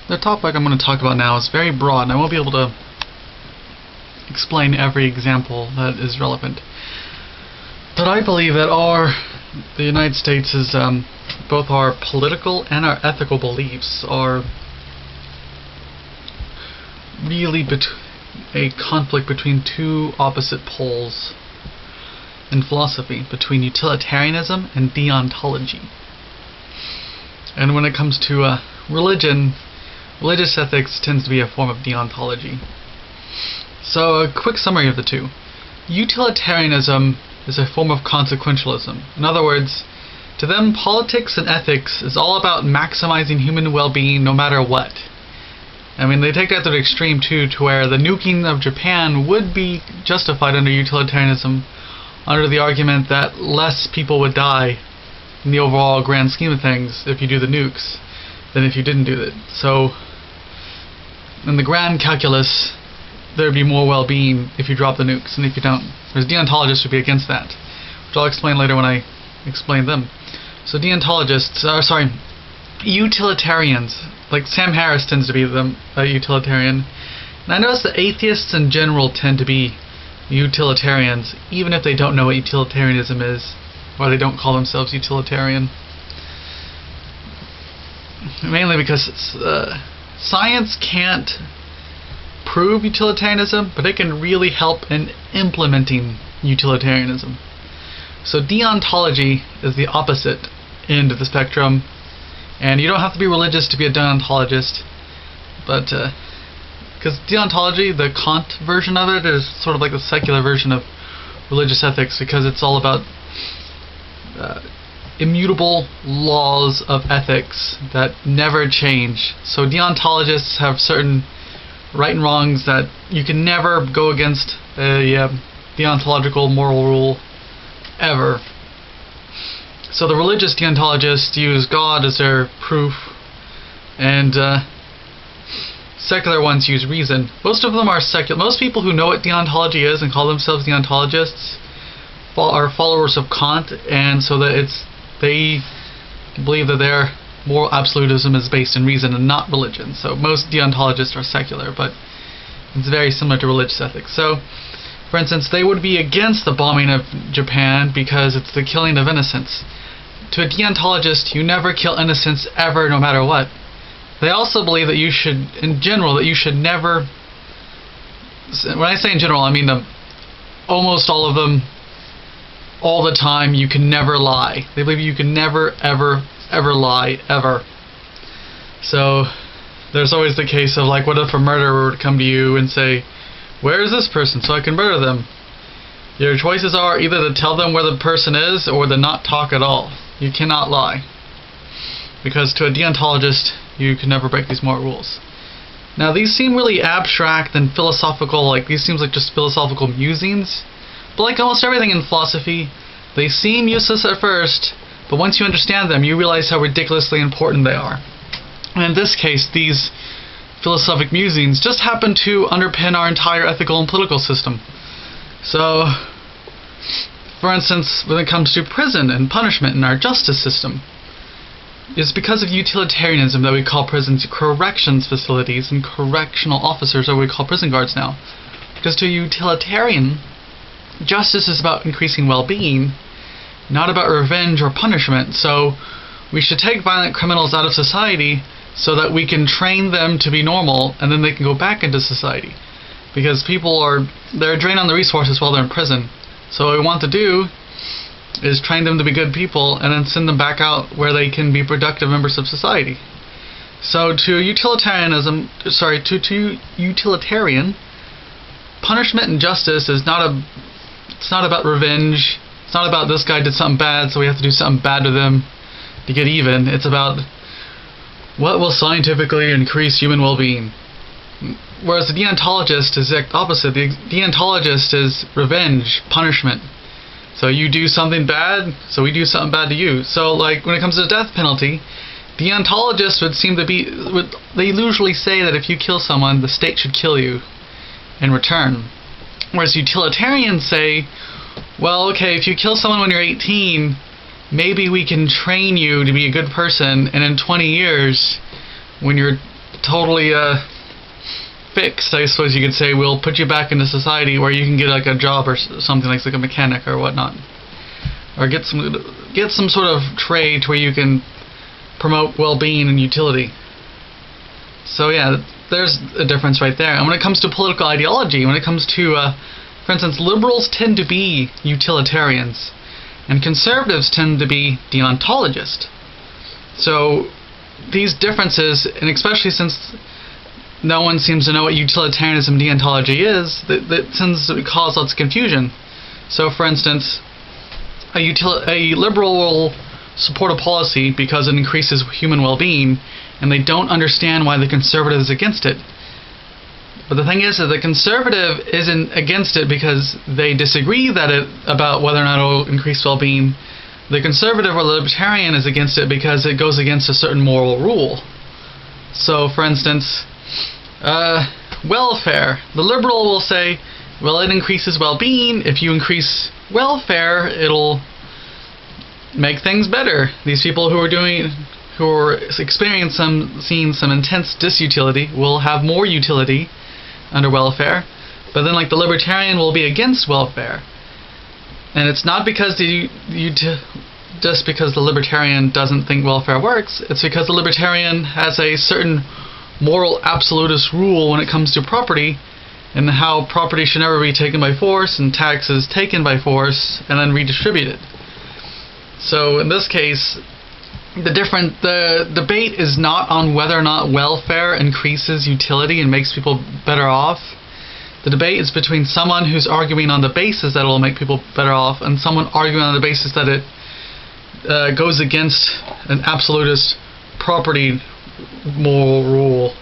The topic I'm going to talk about now is very broad, and I won't be able to explain every example that is relevant. But I believe that the United States is both our political and our ethical beliefs are really a conflict between two opposite poles in philosophy, between utilitarianism and deontology. And when it comes to religion, religious ethics tends to be a form of deontology. So a quick summary of the two. Utilitarianism is a form of consequentialism. In other words, to them, politics and ethics is all about maximizing human well-being no matter what. I mean, they take that to the extreme too, to where the nuking of Japan would be justified under utilitarianism, under the argument that less people would die in the overall grand scheme of things if you do the nukes than if you didn't do it. So, in the grand calculus, there would be more well-being if you drop the nukes than if you don't. Whereas deontologists would be against that, which I'll explain later when I explain them. So utilitarians, like Sam Harris tends to be a utilitarian. And I notice that atheists in general tend to be utilitarians, even if they don't know what utilitarianism is, or they don't call themselves utilitarian. Mainly because science can't prove utilitarianism, but it can really help in implementing utilitarianism. So deontology is the opposite end of the spectrum, and you don't have to be religious to be a deontologist, but because deontology, the Kant version of it, is sort of like the secular version of religious ethics, because it's all about immutable laws of ethics that never change. So deontologists have certain right and wrongs that you can never go against a deontological moral rule ever. So the religious deontologists use God as their proof, and secular ones use reason. Most of them are secular. Most people who know what deontology is and call themselves deontologists are followers of Kant, and so that they believe that their moral absolutism is based in reason and not religion. So most deontologists are secular, but it's very similar to religious ethics. So, for instance, they would be against the bombing of Japan because it's the killing of innocents. To a deontologist, you never kill innocents ever, no matter what. They also believe that you should never, when I say in general, I mean almost all of them, all the time. You can never lie. They believe you can never, ever lie, ever. So there's always the case of, like, what if a murderer would come to you and say, where is this person so I can murder them? Your choices are either to tell them where the person is or to not talk at all. You cannot lie, because to a deontologist you can never break these moral rules. Now these seem really abstract and philosophical, like these seems like just philosophical musings, but like almost everything in philosophy, they seem useless at first, but once you understand them, you realize how ridiculously important they are. And in this case, these philosophic musings just happen to underpin our entire ethical and political system. So, for instance, when it comes to prison and punishment in our justice system, it's because of utilitarianism that we call prisons corrections facilities and correctional officers are what we call prison guards now. Because to a utilitarian, justice is about increasing well-being, not about revenge or punishment. So we should take violent criminals out of society so that we can train them to be normal, and then they can go back into society. Because they're drained on the resources while they're in prison. So what we want to do is train them to be good people and then send them back out where they can be productive members of society. So to utilitarian, punishment and justice is it's not about revenge. It's not about this guy did something bad, so we have to do something bad to them to get even. It's about what will scientifically increase human well-being. Whereas the deontologist is the opposite. The deontologist is revenge, punishment. So you do something bad, so we do something bad to you. So, like, when it comes to the death penalty, deontologists they usually say that if you kill someone, the state should kill you in return. Whereas utilitarians say, well, okay, if you kill someone when you're 18, maybe we can train you to be a good person, and in 20 years, when you're totally fixed, I suppose you could say, will put you back into society where you can get like a job or something like a mechanic or whatnot, or get some sort of trade where you can promote well-being and utility. So yeah, there's a difference right there. And when it comes to political ideology, when it comes to, for instance, liberals tend to be utilitarians, and conservatives tend to be deontologists. So these differences, and especially since no one seems to know what utilitarianism and deontology is, that tends to cause lots of confusion. So for instance, a liberal will support a policy because it increases human well-being, and they don't understand why the conservative is against it. But the thing is that the conservative isn't against it because they disagree about whether or not it will increase well-being. The conservative or libertarian is against it because it goes against a certain moral rule. So, for instance, welfare. The liberal will say, well, it increases well-being. If you increase welfare, it'll make things better. These people who are experiencing some intense disutility will have more utility under welfare. But then, like, the libertarian will be against welfare, and it's not because just because the libertarian doesn't think welfare works. It's because the libertarian has a certain moral absolutist rule when it comes to property, and how property should never be taken by force and taxes taken by force and then redistributed. So in this case, the debate is not on whether or not welfare increases utility and makes people better off. The debate is between someone who's arguing on the basis that it will make people better off, and someone arguing on the basis that it goes against an absolutist property moral rule.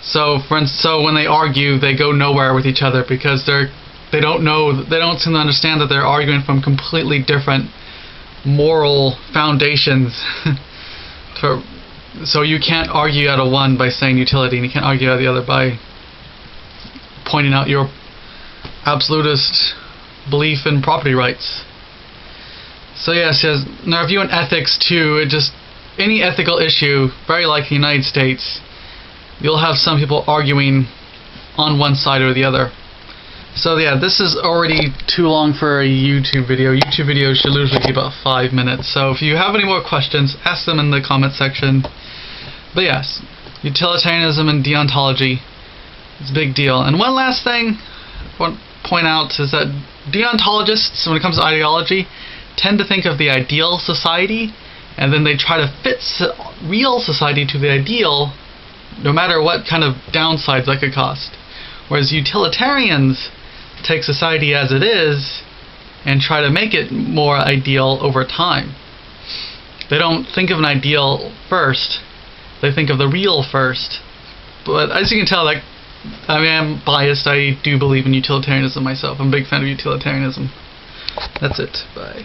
So when they argue, they go nowhere with each other because they don't seem to understand that they're arguing from completely different moral foundations. So you can't argue out of one by saying utility, and you can't argue out of the other by pointing out your absolutist belief in property rights. So yes, now if you in ethics too, any ethical issue, very like the United States, you'll have some people arguing on one side or the other. So yeah, this is already too long for a YouTube video. YouTube videos should usually be about 5 minutes. So if you have any more questions, ask them in the comment section. But yes, utilitarianism and deontology is a big deal. And one last thing I want to point out is that deontologists, when it comes to ideology, tend to think of the ideal society, and then they try to fit real society to the ideal, no matter what kind of downsides that could cost. Whereas utilitarians take society as it is and try to make it more ideal over time. They don't think of an ideal first, they think of the real first. But as you can tell, I'm biased. I do believe in utilitarianism myself. I'm a big fan of utilitarianism. That's it. Bye.